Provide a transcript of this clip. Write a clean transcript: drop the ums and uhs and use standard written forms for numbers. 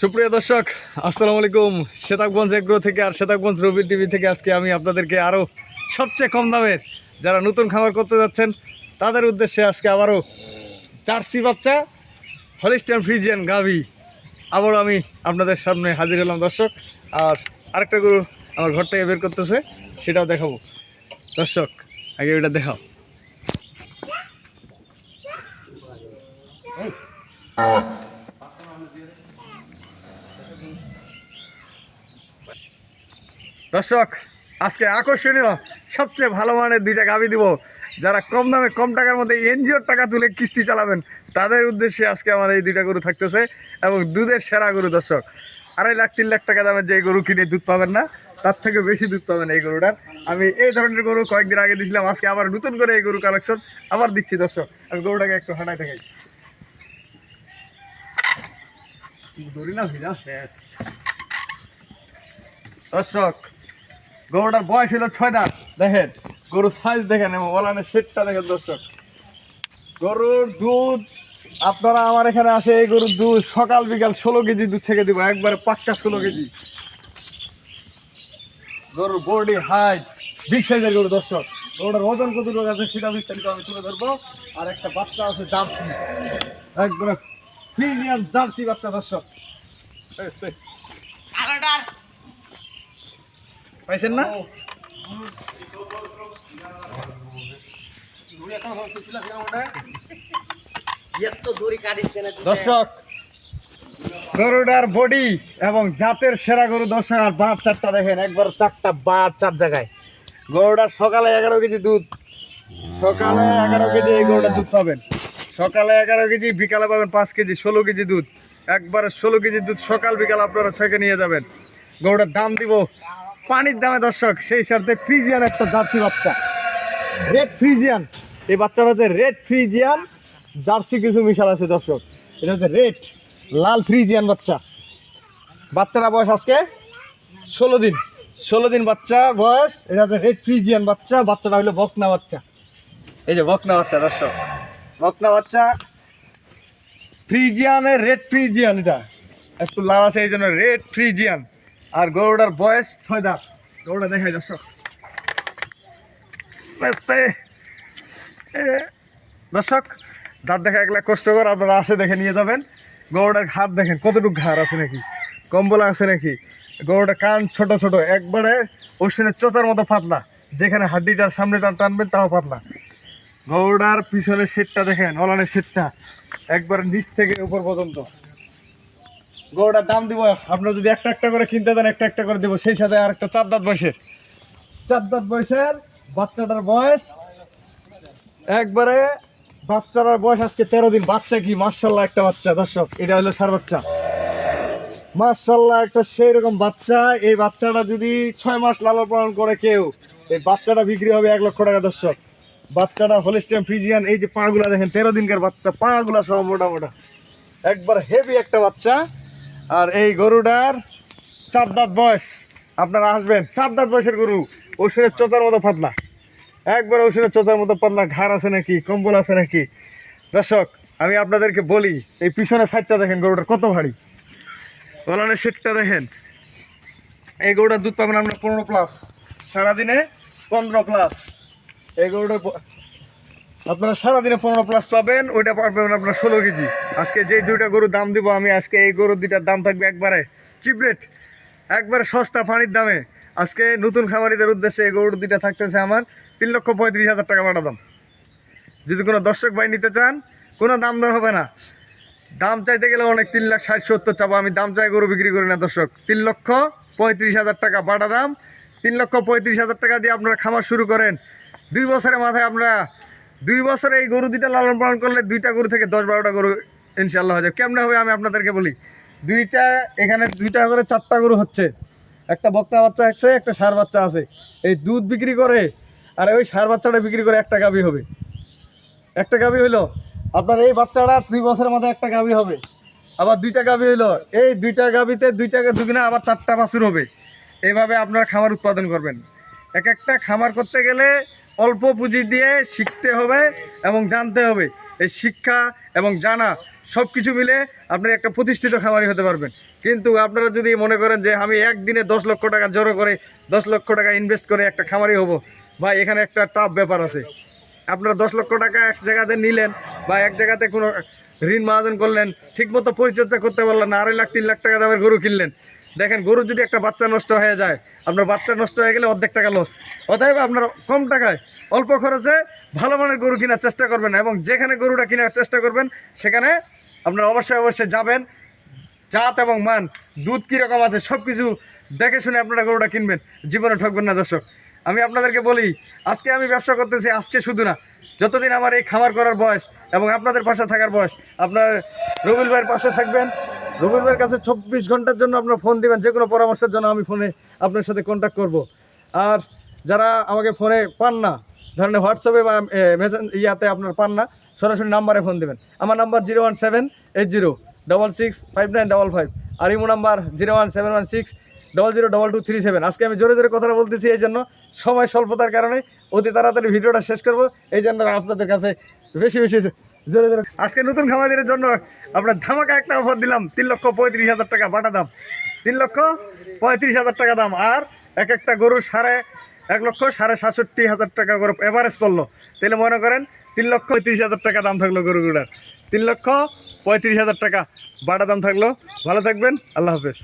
সুপ্রিয় দর্শক, আসসালামু আলাইকুম। শেতাবগঞ্জ এগ্রো থেকে আর শেতাবগঞ্জ রবির টিভি থেকে আজকে আমি আপনাদেরকে আরও সবচেয়ে কম দামের যারা নতুন খামার করতে যাচ্ছেন তাদের উদ্দেশ্যে আজকে আবারও জার্সি বাচ্চা হলিস্টিয়ান ফ্রিজিয়ান গাভী আবারও আমি আপনাদের সামনে হাজির হলাম দর্শক। আর আরেকটা গরু আমার ঘর থেকে বের করতেছে, সেটাও দেখাবো দর্শক। আগে ওটা দেখাও। দর্শক, আজকে আকর্ষণীয় সবচেয়ে ভালো মানের দুইটা গাভী দিব। যারা কম দামে কম টাকার মধ্যে এনজিওর টাকা তুলে কিস্তি চালাবেন তাদের উদ্দেশ্যে আজকে আমার এই দুইটা গরু থাকতেছে, এবং দুধের সেরা গরু দর্শক। 2.5 লাখ 3 লাখ টাকা দামের যে গরু কিনে দুধ পাবেন না, তার থেকে বেশি দুধ পাবেন এই গরুটার। আমি এই ধরনের গরু কয়েকদিন আগে দিয়েছিলাম, আজকে আবার নতুন করে এই গরু কালেকশন আবার দিচ্ছি দর্শক। আর গরুটাকে একটু হাঁটাই দেখাই। দড়ি না ভিজা দর্শক, গরুটার বয়স হলো 6 দাঁত। দেখেন গরুর সাইজ দেখেন এবং ওলানের শেডটা দেখেন দর্শক। গরুর দুধ আপনারা আমার এখানে আসে, এই গরুর দুধ সকাল বিকাল 16 কেজি দুধ থেকে দিব, একবারে পাক্কা 16 কেজি। গরুর বডি হাইট বিগ সাইজের গরু দর্শক। গরুটার ওজন কত রোগ আছে সেটা বিস্তারিত আমি তুলে ধরবো। আর একটা বাচ্চা আছে জার্সি, একবারে ফ্রিজিয়ান জার্সি বাচ্চা দর্শক। পাইছেন না? দর্শক, গরুটার বডি এবং জাতের সেরা গরু দর্শক। আর বাট চারটা দেখেন, একবার চারটা বাট 4 জায়গায়। গরুটার সকালে 11 কেজি দুধ, সকালে 11 কেজি এই গরুটার দুধ পাবেন। সকালে 11 কেজি, বিকালে পাবেন 5 কেজি, 16 কেজি দুধ। একবারে 16 কেজি দুধ সকাল বিকাল আপনারা ছেঁকে নিয়ে যাবেন। গরুটার দাম দিব পানির দামে দর্শক। সেই সাথে ফ্রিজিয়ান একটা জার্সি বাচ্চা, রেড ফ্রিজিয়ান। এই বাচ্চাটা হচ্ছে রেড ফ্রিজিয়ান, জার্সি কিছু মিশাল আছে দর্শক। এটা হচ্ছে রেড লাল ফ্রিজিয়ান বাচ্চা। বাচ্চাটা বয়স আজকে 16 দিন বাচ্চা বয়স। এটা হচ্ছে রেড ফ্রিজিয়ান বাচ্চা। বাচ্চাটা হলো বকনা বাচ্চা। এই যে বকনা বাচ্চা দর্শক, বকনা বাচ্চা ফ্রিজিয়ানের রেড ফ্রিজিয়ান। এটা একটু লাল আছে এই জন্য রেড ফ্রিজিয়ান। আর গরুটার বয়স 6 দাঁত। গরুটা দেখাই দর্শক। দর্শক, দাঁত দেখা একলা কষ্টকর, আপনারা আসে দেখে নিয়ে যাবেন। গরুটার ঘাট দেখেন কতটুকু ঘাড় আছে নাকি, কম্বল আছে নাকি। গরুটার কান ছোট ছোট, একবারে অশ্বিনের চোতার মতো পাতলা, যেখানে হাড্ডিটার সামনে টানবেন তাও পাতলা। গরুটার পিছনের শেডটা দেখেন, ওলানের শেডটা একবার নিচ থেকে উপর পর্যন্ত। গরুটার দাম দিব, আপনারা যদি একটা একটা করে কিনতে দেন একটা একটা করে দেবো। সেই সাথে আর একটা 4 দাঁত বয়সের বাচ্চাটার বয়স একবারে, বাচ্চাটার বয়স আজকে 13 দিন। বাচ্চা কি মাশাআল্লাহ একটা বাচ্চা দর্শক। এটা হলো ষাঁড় বাচ্চা, মাশাআল্লাহ একটা সেই রকম বাচ্চা। এই বাচ্চাটা যদি 6 মাস লালন পালন করে কেউ, এই বাচ্চাটা বিক্রি হবে 1 লক্ষ টাকা দর্শক। বাচ্চাটা হলিস্টিয়ান ফ্রিজিয়ান। এই যে পাগুলা দেখেন, 13 দিনকার বাচ্চা, পাগুলা সব মোটা মোটা, একবার হেভি একটা বাচ্চা। আর এই গরুটার 4 দাঁত বয়স। আপনারা আসবেন, 4 দাঁত বয়সের গরু, ওষুধের চোতার মতো পাতলা, একবার ওষুধের চোতার মতো পাতলা। ঘাড় আছে নাকি, কম্বল আছে নাকি দর্শক। আমি আপনাদেরকে বলি, এই পিছনের সাইডটা দেখেন গরুটার কত ভারী, ওলানের সেটটা দেখেন। এই গরুটার দুধ পাবেন আপনার 15+, সারাদিনে 15+। এই গরুটার আপনারা সারাদিনে 15+ পাবেন, ওইটা পাবেন আপনার 16 কেজি। আজকে যেই দুইটা গরুর দাম দিব আমি, আজকে এই গরুর দুইটার দাম থাকবে একবারে চিপ রেট, একবারে সস্তা পানির দামে। আজকে নতুন খামারিদের উদ্দেশ্যে এই গরুর দুইটা থাকতেছে আমার 3,35,000 টাকা বাটা দাম। যদি কোনো দর্শক ভাই নিতে চান, কোনো দাম দর হবে না। দাম চাইতে গেলে অনেক 3,60,70 চাবো আমি। দাম চাই গরু বিক্রি করি না দর্শক। 3,35,000 টাকা বাটা দাম। 3,35,000 টাকা দিয়ে আপনারা খামার শুরু করেন। 2 বছরের মাথায় আমরা 2 বছরে এই গরু দুইটা লালন পালন করলে 2টা গরু থেকে 10-12টা গরু ইনশাল্লাহ হয়ে যাবে। কেমনে হবে আমি আপনাদেরকে বলি। এখানে 2টা করে 4টা গরু হচ্ছে, একটা বকনা বাচ্চা আছে, একটা ষাঁড় বাচ্চা আছে। এই দুধ বিক্রি করে আর ওই ষাঁড় বাচ্চাটা বিক্রি করে একটা গাভী হবে। একটা গাভী হইলো আপনার, এই বাচ্চাটা 2 বছরের মধ্যে একটা গাভী হবে। আবার 2টা গাভী হইলো, এই 2টা গাভীতে 2 টাকা দুগুণে আবার 4টা বাছুর হবে। এইভাবে আপনারা খামার উৎপাদন করবেন। এক একটা খামার করতে গেলে অল্প পুঁজি দিয়ে শিখতে হবে এবং জানতে হবে। এই শিক্ষা এবং জানা সব কিছু মিলে আপনি একটা প্রতিষ্ঠিত খামারি হতে পারবেন। কিন্তু আপনারা যদি মনে করেন যে আমি একদিনে 10 লক্ষ টাকা জড়ো করে 10 লক্ষ টাকা ইনভেস্ট করে একটা খামারি হব, ভাই এখানে একটা টাফ ব্যাপার আছে। আপনারা 10 লক্ষ টাকা এক জায়গাতে নিলেন বা এক জায়গাতে কোনো ঋণ মহাজন করলেন, ঠিকমতো পরিচর্যা করতে পারলেন না, 2.5 লাখ 3 লাখ টাকা দামের গরু কিনলেন। দেখেন গরুর যদি একটা বাচ্চা নষ্ট হয়ে যায়, আপনার বাচ্চা নষ্ট হয়ে গেলে অর্ধেক টাকা লস। অতএব আপনার কম টাকায় অল্প খরচে ভালো মানের গরু কেনার চেষ্টা করবেন এবং যেখানে গরুটা কেনার চেষ্টা করবেন সেখানে আপনারা অবশ্যই যাবেন। জাত এবং মান, দুধ কীরকম আছে সব কিছু দেখে শুনে আপনারা গরুটা কিনবেন, জীবনে ঠকবেন না দর্শক। আমি আপনাদেরকে বলি, আজকে আমি ব্যবসা করতেছি, আজকে শুধু না, যতদিন আমার এই খামার করার বয়স এবং আপনাদের পাশে থাকার বয়স, আপনার রবিউল ভাইয়ের পাশে থাকবেন। রবিউল ভাইয়ের কাছে 24 ঘন্টার জন্য আপনার ফোন দিবেন, যে কোনো পরামর্শের জন্য আমি ফোনে আপনার সাথে কন্ট্যাক্ট করব। আর যারা আমাকে ফোনে পান না, ধরেন হোয়াটসঅ্যাপে বা ইয়াতে আপনার পান না, সরাসরি নাম্বারে ফোন দেবেন। আমার নাম্বার 01780665955, আর ইমো নাম্বার 01716002237। আজকে আমি জোরে জোরে কথাটা বলতেছি এই জন্য, সময় স্বল্পতার কারণে অতি তাড়াতাড়ি ভিডিওটা শেষ করব, এই জন্য আপনাদের কাছে বেশি বেশি জোরে জোরে। আজকে নতুন খামারিদের জন্য আপনার ধামাকা একটা অফার দিলাম, 3,35,000 টাকা বাটা দাম, 3,35,000 টাকা দাম। আর এক একটা গরুর 1,67,000 টাকা করে এভারেজ পড়লো। তাহলে মনে করেন 3,35,000 টাকা দাম থাকলো গরুগুলার, 3,35,000 টাকা বাটা দাম থাকলো। ভালো থাকবেন, আল্লাহ হাফেজ।